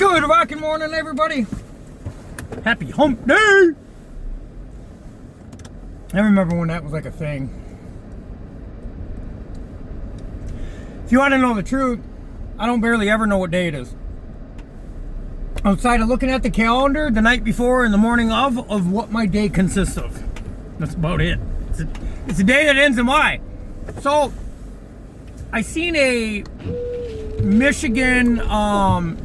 Good rockin' morning, everybody. Happy hump day. I remember when that was like a thing. If you want to know the truth, I don't barely ever know what day it is. Outside of looking at the calendar the night before and the morning of what my day consists of. That's about it. It's a day that ends in Y. So, I seen a Michigan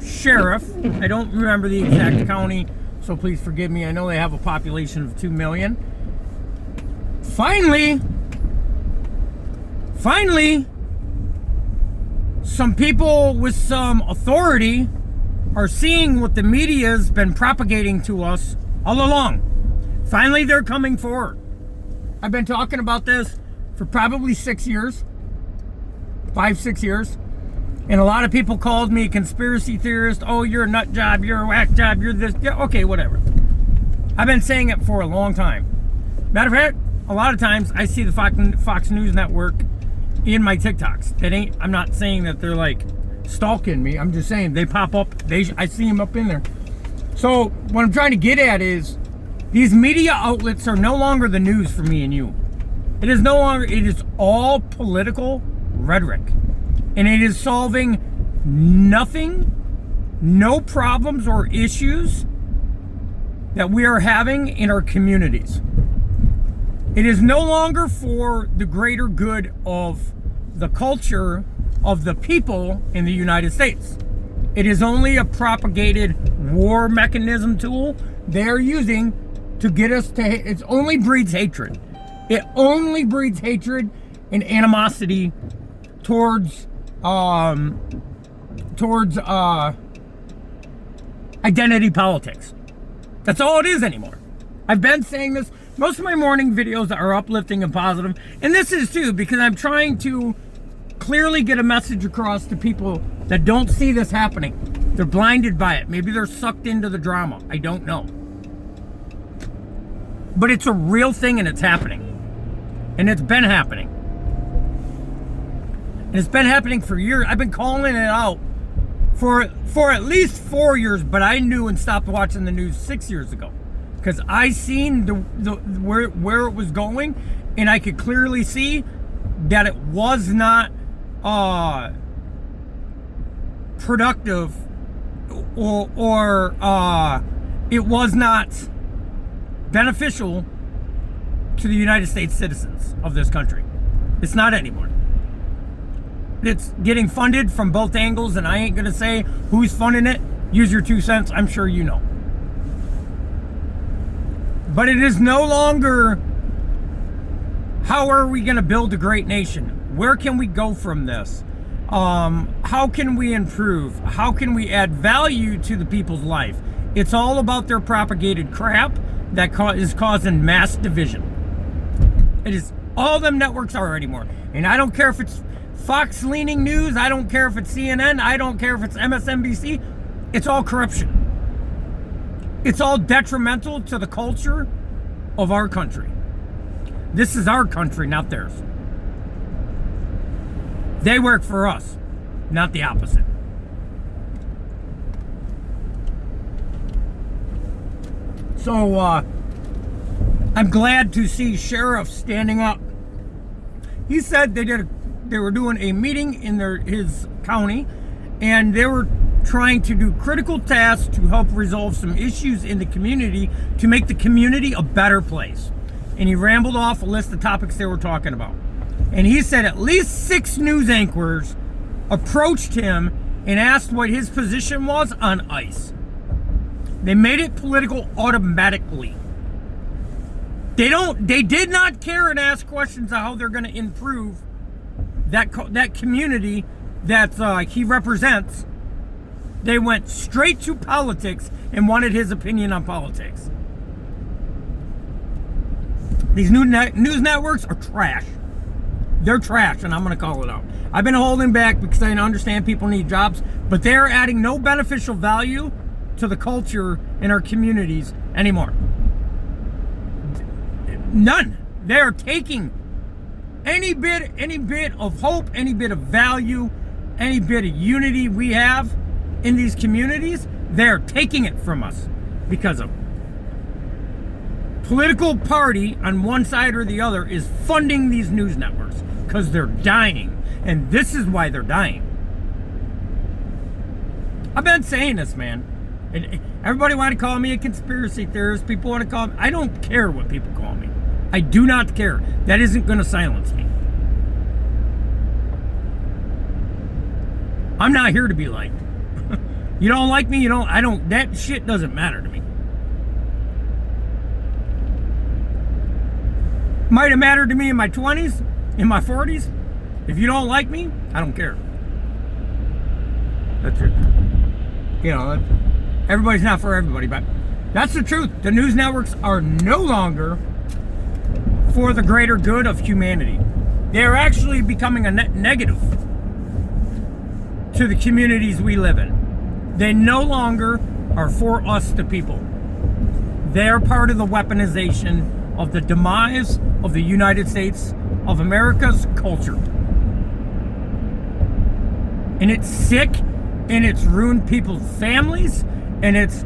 sheriff. I don't remember the exact county, so please forgive me. I know they have a population of 2 million. Finally, some people with some authority are seeing what the media's been propagating to us all along. Finally, they're coming forward. I've been talking about this for probably 6 years. 5-6 years. And a lot of people called me a conspiracy theorist. Oh, you're a nut job, you're a whack job, you're this. Yeah, okay, whatever. I've been saying it for a long time. Matter of fact, a lot of times I see the Fox News Network in my TikToks. I'm not saying that they're like stalking me. I'm just saying they pop up. I see them up in there. So what I'm trying to get at is these media outlets are no longer the news for me and you. It is no longer. It is all political rhetoric. And it is solving nothing, no problems or issues that we are having in our communities. It is no longer for the greater good of the culture of the people in the United States. It is only a propagated war mechanism tool they're using to get us to, it only breeds hatred. It only breeds hatred and animosity towards identity politics. That's all it is anymore. I've been saying this. Most of my morning videos are uplifting and positive, and this is too, because I'm trying to clearly get a message across to people that don't see this happening. They're blinded by it. Maybe they're sucked into the drama. I don't know. But it's a real thing, and it's happening. And it's been happening. And it's been happening for years. I've been calling it out for at least 4 years, but I knew and stopped watching the news 6 years ago. Because I seen where it was going, and I could clearly see that it was not productive or it was not beneficial to the United States citizens of this country. It's not anymore. It's getting funded from both angles, and I ain't gonna say who's funding it. Use your 2 cents. I'm sure you know. But it is no longer, how are we gonna build a great nation? Where can we go from this? How can we improve? How can we add value to the people's life? It's all about their propagated crap that is causing mass division. It is all them networks are anymore. And I don't care if it's Fox leaning news, I don't care if it's CNN, I don't care if it's MSNBC, it's all corruption. It's all detrimental to the culture of our country. This is our country, not theirs. They work for us, not the opposite. So, I'm glad to see sheriffs standing up. He said they were doing a meeting in his county, and they were trying to do critical tasks to help resolve some issues in the community to make the community a better place. And he rambled off a list of topics they were talking about. And he said at least 6 news anchors approached him and asked what his position was on ICE. They made it political automatically. They did not care and ask questions of how they're going to improve that community that he represents. They went straight to politics and wanted his opinion on politics. These news networks are trash. They're trash, and I'm going to call it out. I've been holding back because I understand people need jobs, but they're adding no beneficial value to the culture in our communities anymore. None. They are taking any bit of hope, any bit of value, any bit of unity we have in these communities, They're taking it from us because of political party on one side or the other is funding these news networks because they're dying. And this is why they're dying. I've been saying this, man. And everybody want to call me a conspiracy theorist. People want to call me. I don't care what people call me. I do not care. That isn't going to silence me. I'm not here to be liked. You don't like me, that shit doesn't matter to me. Might have mattered to me in my 20s, in my 40s. If you don't like me, I don't care. That's it. Everybody's not for everybody, but that's the truth. The news networks are no longer for the greater good of humanity. They're actually becoming a net negative to the communities we live in. They no longer are for us, the people. They're part of the weaponization of the demise of the United States of America's culture. And it's sick, and it's ruined people's families, and it's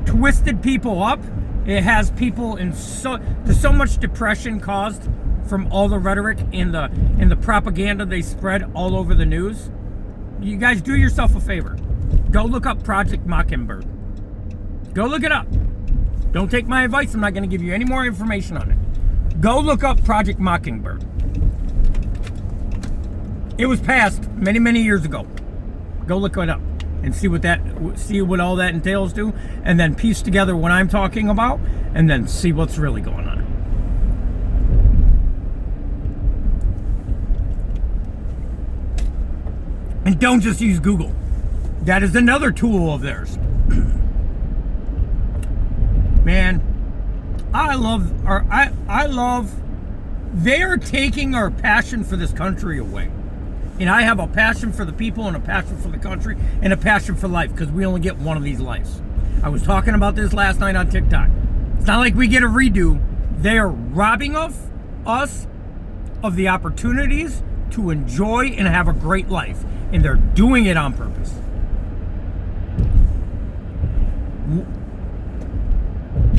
twisted people up. It has people there's so much depression caused from all the rhetoric and the propaganda they spread all over the news. You guys, do yourself a favor. Go look up Project Mockingbird. Go look it up. Don't take my advice. I'm not going to give you any more information on it. Go look up Project Mockingbird. It was passed many, many years ago. Go look it up and see what all that entails to, and then piece together what I'm talking about, and then see what's really going on. And don't just use Google. That is another tool of theirs. Man, I love, they are taking our passion for this country away. And I have a passion for the people, and a passion for the country, and a passion for life, because we only get one of these lives. I was talking about this last night on TikTok. It's not like we get a redo. They are robbing us of the opportunities to enjoy and have a great life. And they're doing it on purpose.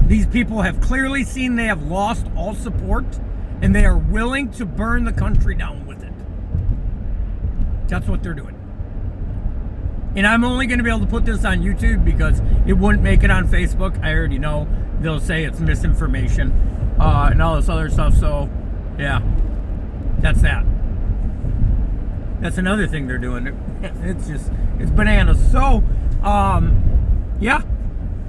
These people have clearly seen they have lost all support, and they are willing to burn the country down with it. That's what they're doing. And I'm only going to be able to put this on YouTube because it wouldn't make it on Facebook. I already know they'll say it's misinformation and all this other stuff. So, yeah, that's that. That's another thing they're doing. It's bananas. So, yeah,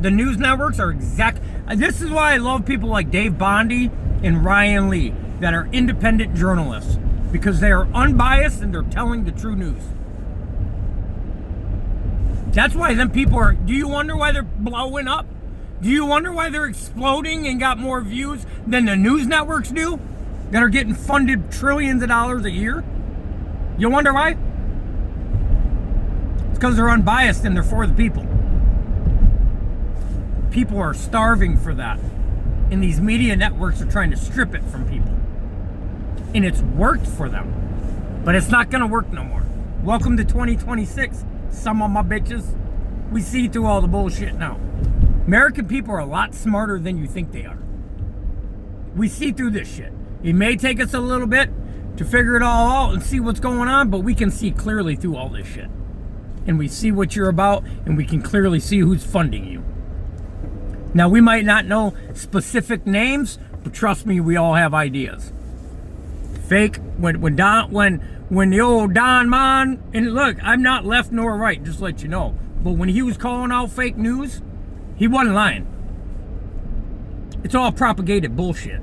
the news networks are this is why I love people like Dave Bondi and Ryan Lee that are independent journalists, because they are unbiased and they're telling the true news. That's why them people are. Do you wonder why they're blowing up? Do you wonder why they're exploding and got more views than the news networks do, that are getting funded trillions of dollars a year? You wonder why? It's because they're unbiased and they're for the people. People are starving for that. And these media networks are trying to strip it from people. And it's worked for them. But it's not going to work no more. Welcome to 2026, some of my bitches. We see through all the bullshit now. American people are a lot smarter than you think they are. We see through this shit. It may take us a little bit to figure it all out and see what's going on, but we can see clearly through all this shit. And we see what you're about, and we can clearly see who's funding you. Now, we might not know specific names, but trust me, we all have ideas. Fake, when the old Don Mon, and look, I'm not left nor right, just to let you know, but when he was calling out fake news, he wasn't lying. It's all propagated bullshit.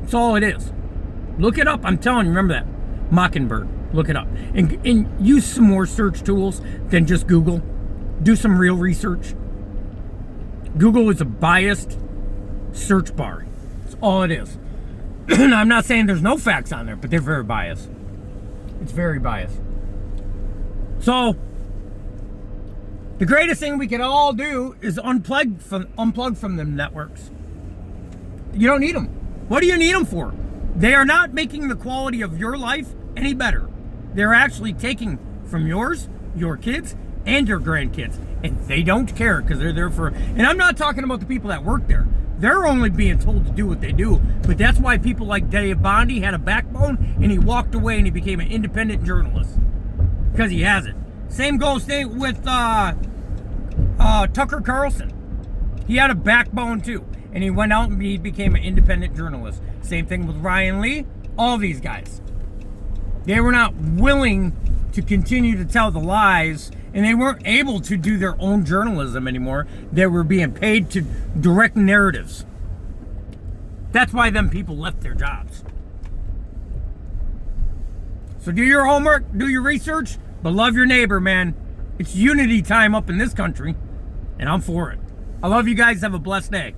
That's all it is. Look it up. I'm telling you, remember that. Mockingbird. Look it up. And use some more search tools than just Google. Do some real research. Google is a biased search bar. That's all it is. I'm not saying there's no facts on there, but they're very biased. It's very biased. So, the greatest thing we can all do is unplug from them networks. You don't need them. What do you need them for? They are not making the quality of your life any better. They're actually taking from yours, your kids, and their grandkids. And they don't care because they're there for... And I'm not talking about the people that work there. They're only being told to do what they do. But that's why people like Dave Bondi had a backbone, and he walked away and he became an independent journalist. Because he has it. Same goes with Tucker Carlson. He had a backbone too. And he went out and he became an independent journalist. Same thing with Ryan Lee. All these guys. They were not willing to continue to tell the lies, and they weren't able to do their own journalism anymore. They were being paid to direct narratives. That's why them people left their jobs. So do your homework, do your research, but love your neighbor, man. It's unity time up in this country, and I'm for it. I love you guys. Have a blessed day.